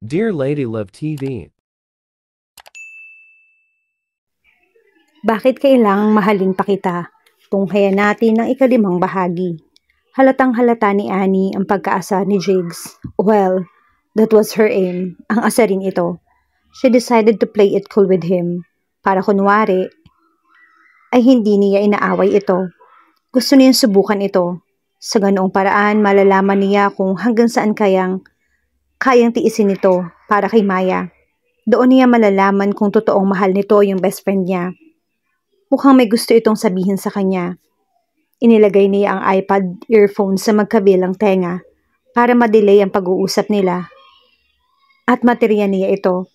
Dear Lady Love TV. Bakit kailangang mahalin pa kita? Tunghayan natin ang ikalimang bahagi. Halatang halata ni Annie ang pagkaasa ni Jigs. Well, that was her aim. Ang asa rin ito. She decided to play it cool with him. Para kunwari, ay hindi niya inaaway ito. Gusto niyang subukan ito. Sa ganoong paraan, malalaman niya kung hanggang saan kayang tiisin ito para kay Maya. Doon niya malalaman kung totoong mahal nito yung best friend niya. Mukhang may gusto itong sabihin sa kanya. Inilagay niya ang iPad earphone sa magkabilang tenga para madelay ang pag-uusap nila. At materiya niya ito.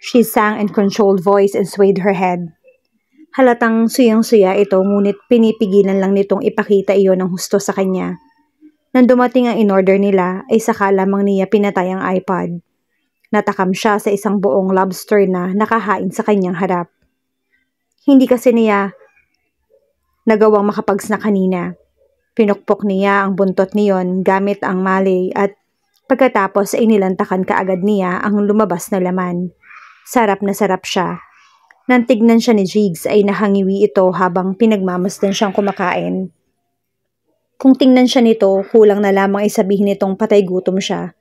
She sang in controlled voice and swayed her head. Halatang suyang-suya ito ngunit pinipigilan lang nitong ipakita iyon ng husto sa kanya. Nang dumating ang in-order nila ay saka lamang niya pinatay ang iPad. Natakam siya sa isang buong lobster na nakahain sa kanyang harap. Hindi kasi niya nagawang makapag-snack kanina. Pinukpok niya ang buntot niyon gamit ang malay at pagkatapos ay nilantakan kaagad niya ang lumabas na laman. Sarap na sarap siya. Nang tignan siya ni Jigs ay nahangiwi ito habang pinagmamasdan siyang kumakain. Kung tingnan siya nito, kulang na lamang isabihin nitong patay gutom siya.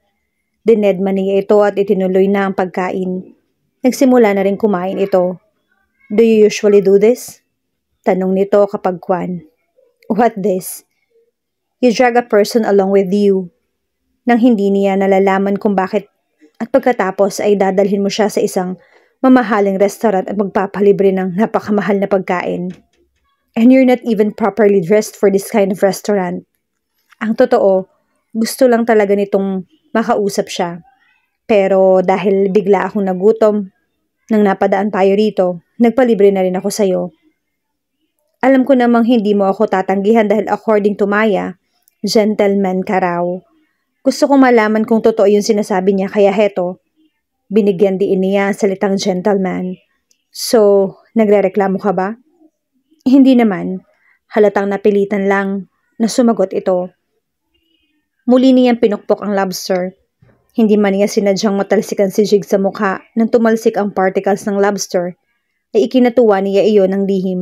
Dinedma niya ito at itinuloy na ang pagkain. Nagsimula na rin kumain ito. Do you usually do this? Tanong nito kapag kwan. What this? You drag a person along with you. Nang hindi niya nalalaman kung bakit at pagkatapos ay dadalhin mo siya sa isang mamahaling restaurant at magpapalibre ng napakamahal na pagkain. And you're not even properly dressed for this kind of restaurant. Ang totoo, gusto lang talaga nitong makausap siya. Pero dahil bigla akong nagutom, nang napadaan tayo rito, nagpalibre na rin ako sa'yo. Alam ko namang hindi mo ako tatanggihan dahil according to Maya, gentleman ka raw. Gusto kong malaman kung totoo yung sinasabi niya kaya heto, binigyan diin niya ang salitang gentleman. So, nagrereklamo ka ba? Hindi naman. Halatang napilitan lang na sumagot ito. Muli niyang pinukpok ang lobster. Hindi man niya sinadyang matalsikan si Jig sa mukha nang tumalsik ang particles ng lobster, ay ikinatuwa niya iyon ng lihim.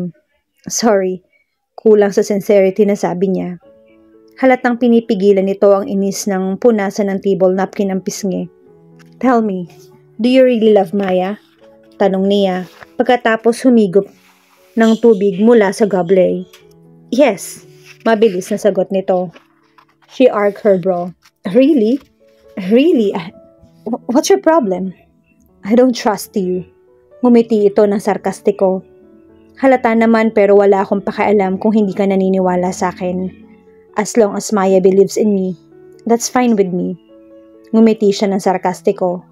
Sorry, kulang sa sincerity na sabi niya. Halatang pinipigilan nito ang inis ng punasan ng table napkin ng pisngi. Tell me, do you really love Maya? Tanong niya pagkatapos humigop ng tubig mula sa goblet. Yes, mabilis na sagot nito. She arched her brow. Really? Really? What's your problem? I don't trust you. Ngumiti ito ng sarkastiko. Halata naman pero wala akong pakialam kung hindi ka naniniwala sa akin. As long as Maya believes in me, that's fine with me. Ngumiti siya ng sarkastiko.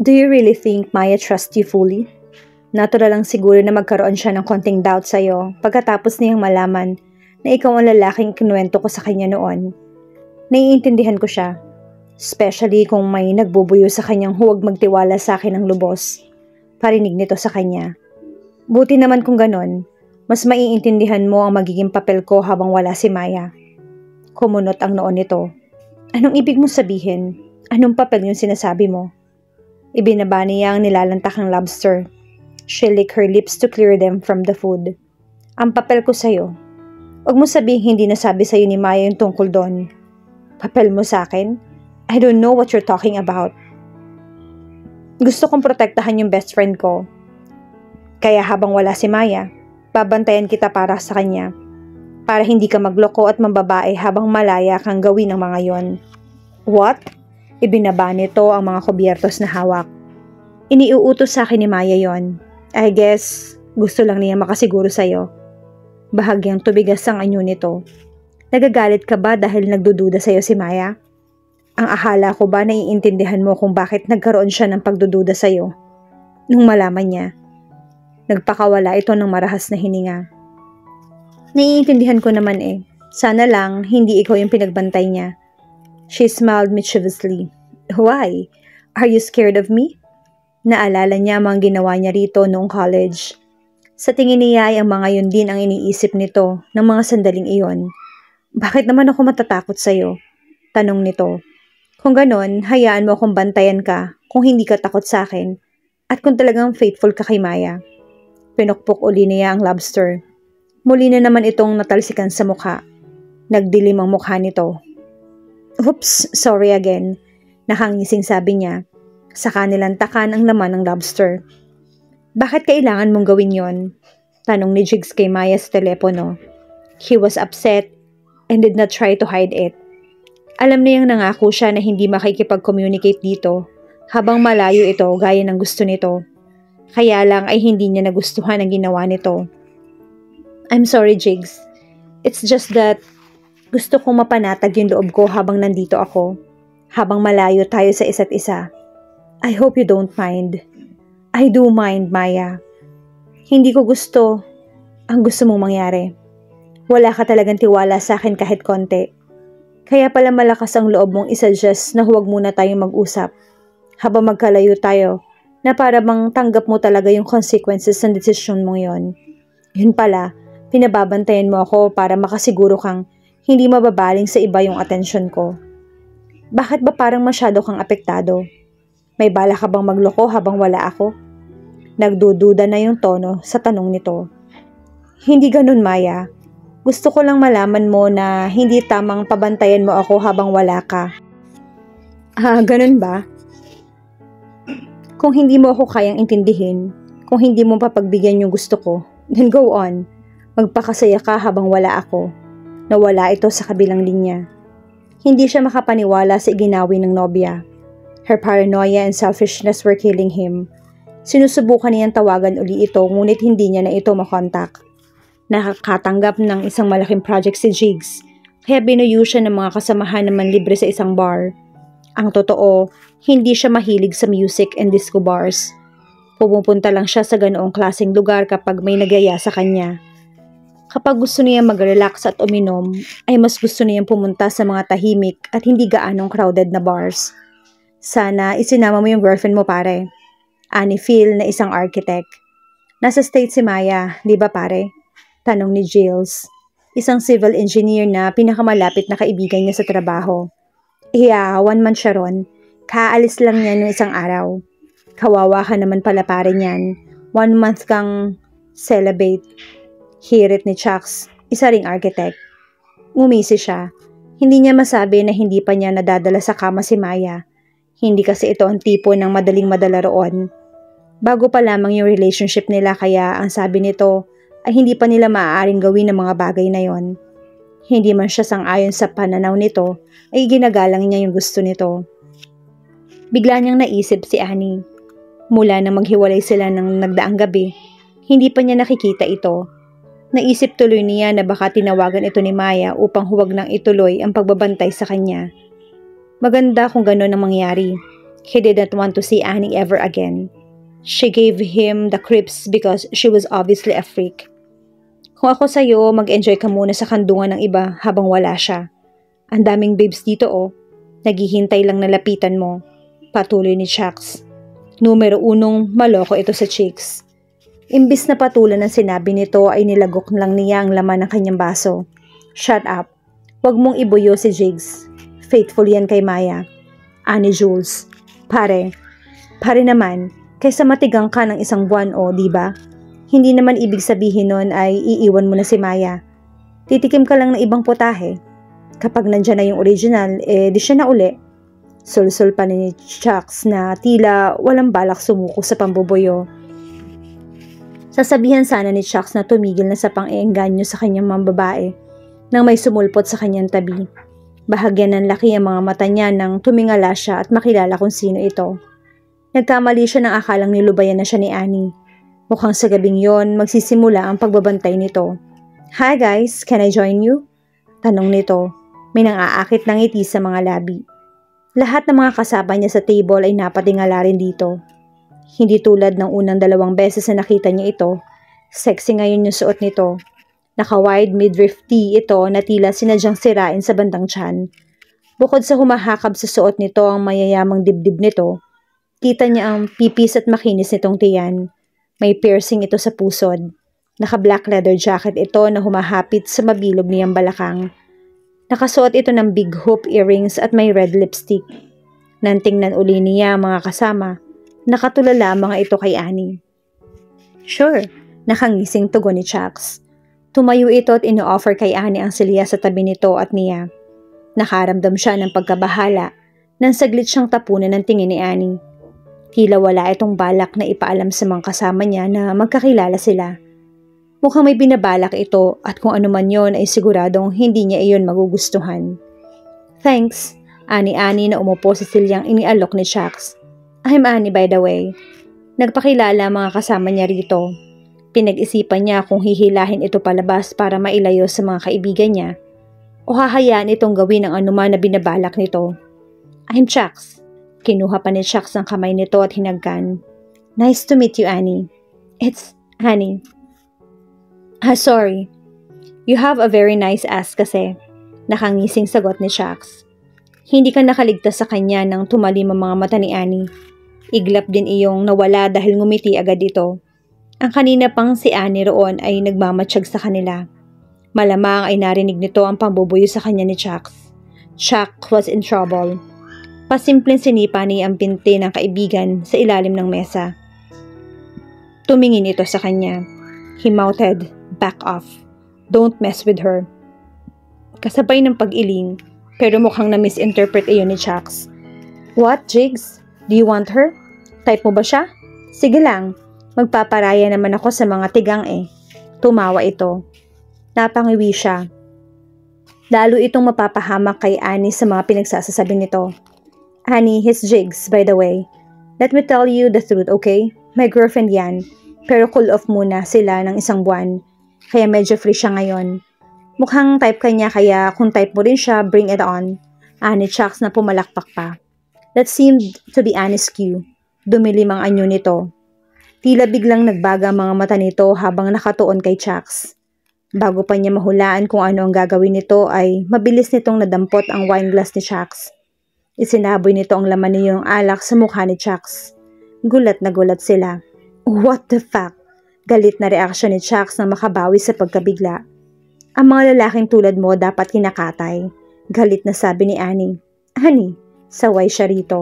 Do you really think Maya trusts you fully? Natural lang siguro na magkaroon siya ng konting doubt sa'yo pagkatapos niyang malaman na ikaw ang lalaking kinuwento ko sa kanya noon. Naiintindihan ko siya, especially kung may nagbubuyo sa kanyang huwag magtiwala sa akin ng lubos. Parinig nito sa kanya. Buti naman kung ganon, mas maiintindihan mo ang magiging papel ko habang wala si Maya. Kumunot ang noon nito. Anong ibig mong sabihin? Anong papel yung sinasabi mo? Ibinaba niya ang nilalantakang lobster. She licked her lips to clear them from the food. Ang papel ko sa'yo. Huwag mo sabihin hindi nasabi sa'yo ni Maya yung tungkol doon. Papel mo sa akin? I don't know what you're talking about. Gusto kong protektahan yung best friend ko. Kaya habang wala si Maya, babantayan kita para sa kanya. Para hindi ka magloko at mambabae habang malaya kang gawin ang mga yon. What? Ibinaba nito ang mga kubyertos na hawak. Iniuutos sa akin ni Maya yon. I guess, gusto lang niya makasiguro sa'yo. Bahagyang tubigas ang anyo nito. Nagagalit ka ba dahil nagdududa sa'yo si Maya? Ang akala ko ba naiintindihan mo kung bakit nagkaroon siya ng pagdududa sa'yo? Nung malaman niya, nagpakawala ito ng marahas na hininga. Naiintindihan ko naman eh. Sana lang hindi ikaw yung pinagbantay niya. She smiled mischievously. Why? Are you scared of me? Naalala niya ang mga ginawa niya rito noong college. Sa tingin niya ay ang mga yun din ang iniisip nito ng mga sandaling iyon. Bakit naman ako matatakot sa'yo? Tanong nito. Kung ganon, hayaan mo akong bantayan ka kung hindi ka takot sa akin at kung talagang faithful ka kay Maya. Pinukpok uli niya ang lobster. Muli na naman itong natalsikan sa mukha. Nagdilim ang mukha nito. Oops, sorry again. Nakangising sabi niya. Saka nilantakan ang laman ng lobster. Bakit kailangan mong gawin yon? Tanong ni Jigs kay Maya sa telepono. He was upset and did not try to hide it. Alam niyang nangako siya na hindi makikipag-communicate dito habang malayo ito gaya ng gusto nito. Kaya lang ay hindi niya nagustuhan ang ginawa nito. I'm sorry, Jigs. It's just that gusto kong mapanatag yung loob ko habang nandito ako. Habang malayo tayo sa isa't isa. I hope you don't mind. I do mind, Maya. Hindi ko gusto ang gusto mong mangyari. Wala ka talagang tiwala sa akin kahit konti. Kaya pala malakas ang loob mong isuggest na huwag muna tayong mag-usap. Habang magkalayo tayo, na para bang tanggap mo talaga yung consequences ng desisyon mong yon. Yun pala, pinababantayan mo ako para makasiguro kang hindi mababaling sa iba yung atensyon ko. Bakit ba parang masyado kang apektado? May bala ka bang magloko habang wala ako? Nagdududa na yung tono sa tanong nito. Hindi ganun, Maya. Gusto ko lang malaman mo na hindi tamang pabantayan mo ako habang wala ka. Ganun ba? Kung hindi mo ako kayang intindihin, kung hindi mo papagbigyan yung gusto ko, then go on. Magpakasaya ka habang wala ako. Nawala ito sa kabilang linya. Hindi siya makapaniwala sa iginawi ng nobya. Her paranoia and selfishness were killing him. Sinusubukan niyang tawagan uli ito ngunit hindi niya na ito makontak. Nakakatanggap ng isang malaking project si Jigs, kaya binuyo siya ng mga kasamahan na manlibre sa isang bar. Ang totoo, hindi siya mahilig sa music and disco bars. Pumupunta lang siya sa ganoong klaseng lugar kapag may nagyaya sa kanya. Kapag gusto niya mag-relax at uminom, ay mas gusto niyang pumunta sa mga tahimik at hindi gaanong crowded na bars. Sana isinama mo yung girlfriend mo, pare. Ani Phil na isang architect. Nasa state si Maya, di ba pare? Tanong ni Giles, isang civil engineer na pinakamalapit na kaibigan niya sa trabaho. One month siya ron. Kaalis lang niya noong isang araw. Kawawa ka naman pala pare niyan. 1 month kang celibate. Hirit ni Chucks, isa ring architect. Ngumisi siya. Hindi niya masabi na hindi pa niya nadadala sa kama si Maya. Hindi kasi ito ang tipo ng madaling madala roon. Bago pa lamang yung relationship nila kaya ang sabi nito ay hindi pa nila maaaring gawin ang mga bagay na yon. Hindi man siya sang-ayon sa pananaw nito, ay ginagalang niya yung gusto nito. Bigla niyang naisip si Annie. Mula na maghiwalay sila ng nagdaang gabi, hindi pa niya nakikita ito. Naisip tuloy niya na baka tinawagan ito ni Maya upang huwag nang ituloy ang pagbabantay sa kanya. Maganda kung gano'n ang mangyari. He didn't want to see Annie ever again. She gave him the creeps because she was obviously a freak. Kung ako sa'yo, mag-enjoy ka muna sa kandungan ng iba habang wala siya. Ang daming babes dito Naghihintay lang na lapitan mo. Patuloy ni Chucks. Numero 1, maloko ito sa chicks. Imbis na patulan ng sinabi nito ay nilagok lang niya ang laman ng kanyang baso. Shut up. Huwag mong ibuyo si Jigs. Faithful yan kay Maya. Ani Jules. Pare naman, kaysa matigang ka ng isang buwan diba? Hindi naman ibig sabihin nun ay iiwan mo na si Maya. Titikim ka lang ng ibang putahe. Kapag nandyan na yung original, di siya na uli. Sulsul pa ni Chucks na tila walang balak sumuko sa pambubuyo. Sasabihan sana ni Chucks na tumigil na sa pang-iengganyo sa kanyang mga babae nang may sumulpot sa kanyang tabi. Bahagyan ng laki ang mga mata niya nang tumingala siya at makilala kung sino ito. Nagkamali siya ng akalang nilubayan na siya ni Annie. Mukhang sa gabing yon magsisimula ang pagbabantay nito. Hi guys, can I join you? Tanong nito. May nang-aakit ng ngiti sa mga labi. Lahat ng mga kasama niya sa table ay napatingala rin dito. Hindi tulad ng unang 2 beses na nakita niya ito. Sexy ngayon yung suot nito. Naka-wide midriff tee ito na tila sinadyang sirain sa bandang tiyan. Bukod sa humahakab sa suot nito ang mayayamang dibdib nito, kita niya ang pipis at makinis nitong tiyan. May piercing ito sa pusod. Naka-black leather jacket ito na humahapit sa mabilog niyang balakang. Nakasuot ito ng big hoop earrings at may red lipstick. Nang tingnan uli niya ang mga kasama, nakatulala mga ito kay Annie. Sure, nakangising tugon ni Chucks. Tumayo ito at ino-offer kay Annie ang silya sa tabi nito at niya. Nakaramdam siya ng pagkabahala nang saglit siyang tapunan ng tingin ni Annie. Tila wala itong balak na ipaalam sa mga kasama niya na magkakilala sila. Mukhang may binabalak ito at kung ano man yon ay siguradong hindi niya iyon magugustuhan. Thanks, Ani-Ani na umupo sa silyang inialok ni Chucks. I'm Annie by the way. Nagpakilala mga kasama niya rito. Pinag-isipan niya kung hihilahin ito palabas para mailayo sa mga kaibigan niya o hahayaan itong gawin ang anuman na binabalak nito. I'm Chucks. Kinuha pa ni Chucks ang kamay nito at hinagkan. Nice to meet you, Annie. It's Annie. Sorry. You have a very nice ass kasi. Nakangising sagot ni Chucks. Hindi ka nakaligtas sa kanya nang tumalim ang mga mata ni Annie. Iglap din iyong nawala dahil ngumiti agad ito. Ang kanina pang si Annie roon ay nagmamatsyag sa kanila. Malamang ay narinig nito ang pambubuyo sa kanya ni Chucks. Chuck was in trouble. Pasimpleng sinipa niya ang pinti ng kaibigan sa ilalim ng mesa. Tumingin ito sa kanya. He mouthed, "Back off. Don't mess with her." Kasabay ng pag-iling, pero mukhang na-misinterpret iyon ni Chucks. What, Jigs? Do you want her? Type mo ba siya? Sige lang, magpaparaya naman ako sa mga tigang eh. Tumawa ito. Napangiwi siya. Lalo itong mapapahamak kay Annie sa mga pinagsasasabi nito. Annie, his Jigs, by the way. Let me tell you the truth, okay? My girlfriend yan, pero cool off muna sila ng isang buwan, kaya medyo free siya ngayon. Mukhang type ka niya kaya kung type mo rin siya, bring it on. Ani Chucks na pumalakpak pa. That seemed to be Annie's cue. Dumilim ang anyo nito. Tila biglang nagbaga ang mga mata nito habang nakatuon kay Chucks. Bago pa niya mahulaan kung ano ang gagawin nito ay mabilis nitong nadampot ang wine glass ni Chucks. Isinaboy nito ang laman niyong alak sa mukha ni Chucks. Gulat na gulat sila. What the fuck? Galit na reaksyon ni Chucks nang makabawi sa pagkabigla. Ang mga lalaking tulad mo dapat kinakatay. Galit na sabi ni Annie. Annie, saway siya rito.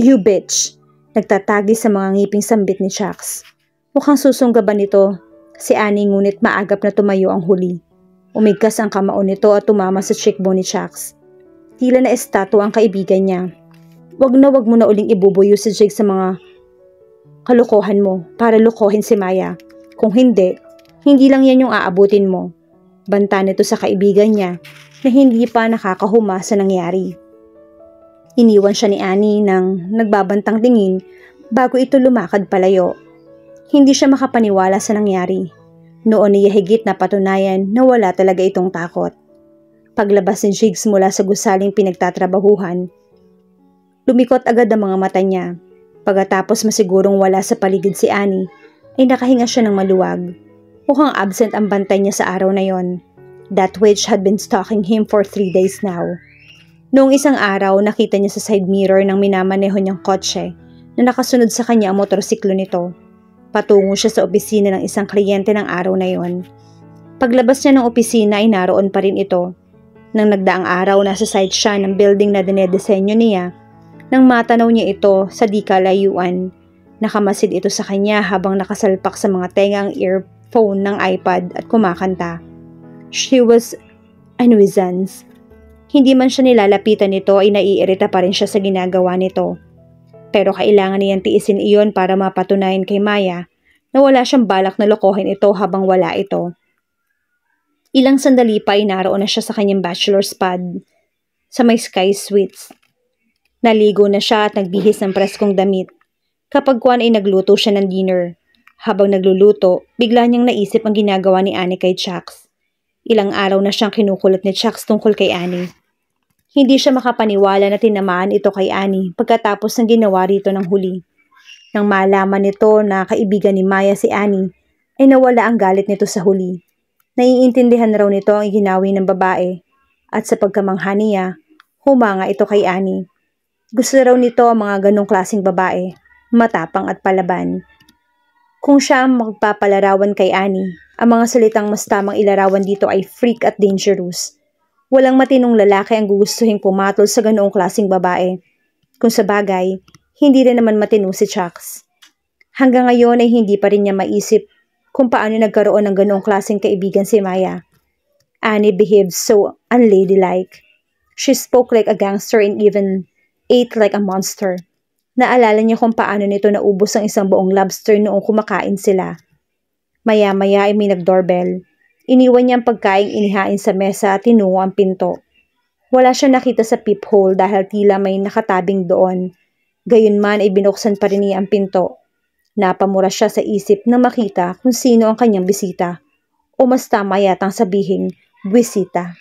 You bitch. Nagtatagi sa mga ngiping sambit ni Chucks. Mukhang susunggaban nito si Annie ngunit maagap na tumayo ang huli. Umigkas ang kamao nito at tumama sa cheekbone ni Chucks. Tila na estatwa ang kaibigan niya. Wag mo na uling ibubuyo si Jake sa mga kalokohan mo para lokohin si Maya. Kung hindi lang yan yung aabutin mo. Banta nito sa kaibigan niya na hindi pa nakakahuma sa nangyari. Iniwan siya ni Annie nang nagbabantang tingin bago ito lumakad palayo. Hindi siya makapaniwala sa nangyari. Noon niya higit na patunayan na wala talaga itong takot. Paglabas ni Jigs mula sa gusaling pinagtatrabahuhan, lumikot agad ang mga mata niya. Pagkatapos masigurong wala sa paligid si Annie, ay nakahinga siya ng maluwag. Mukhang absent ang bantay niya sa araw na yon. That witch had been stalking him for 3 days now. Noong isang araw, nakita niya sa side mirror ng minamaneho niyang kotse na nakasunod sa kanya ang motorsiklo nito. Patungo siya sa opisina ng isang kliyente ng araw na yon. Paglabas niya ng opisina ay naroon pa rin ito. Nang nagdaang araw, nasa side siya ng building na dinedesenyo niya. Nang matanaw niya ito sa di kalayuan, nakamasid ito sa kanya habang nakasalpak sa mga tengang earphone ng iPad at kumakanta. She was a nuisance. Hindi man siya nilalapitan nito ay naiirita pa rin siya sa ginagawa nito. Pero kailangan niyang tiisin iyon para mapatunayan kay Maya na wala siyang balak na lokohin ito habang wala ito. Ilang sandali pa ay naroon na siya sa kanyang bachelor's pad sa may Sky Suites. Naligo na siya at nagbihis ng preskong damit. Kapag kuwan ay nagluto siya ng dinner. Habang nagluluto, bigla niyang naisip ang ginagawa ni Annie kay Chucks. Ilang araw na siyang kinukulit ni Chucks tungkol kay Annie. Hindi siya makapaniwala na tinamaan ito kay Annie pagkatapos ng ginawa rito ng huli. Nang malaman nito na kaibigan ni Maya si Annie, ay nawala ang galit nito sa huli. Naiintindihan raw nito ang iginawi ng babae at sa pagkamangha niya, humanga ito kay Annie. Gusto raw nito ang mga ganong klaseng babae, matapang at palaban. Kung siya ang magpapalarawan kay Annie, ang mga salitang mas tamang ilarawan dito ay freak at dangerous. Walang matinong lalaki ang gugustuhin pumatol sa ganoong klaseng babae. Kung sa bagay, hindi rin naman matino si Chucks. Hanggang ngayon ay hindi pa rin niya maisip kung paano nagkaroon ng ganoong klaseng kaibigan si Maya. Annie behaved so unladylike. She spoke like a gangster and even ate like a monster. Naalala niya kung paano nito naubos ang isang buong lobster noong kumakain sila. Maya-maya ay may nag-doorbell. Iniwan niya ang pagkaing inihain sa mesa at tinungo ang pinto. Wala siya nakita sa peephole dahil tila may nakatabing doon. Gayunman ay binuksan pa rin niya ang pinto. Napamura siya sa isip na makita kung sino ang kanyang bisita. O mas tama yatang sabihin, bisita.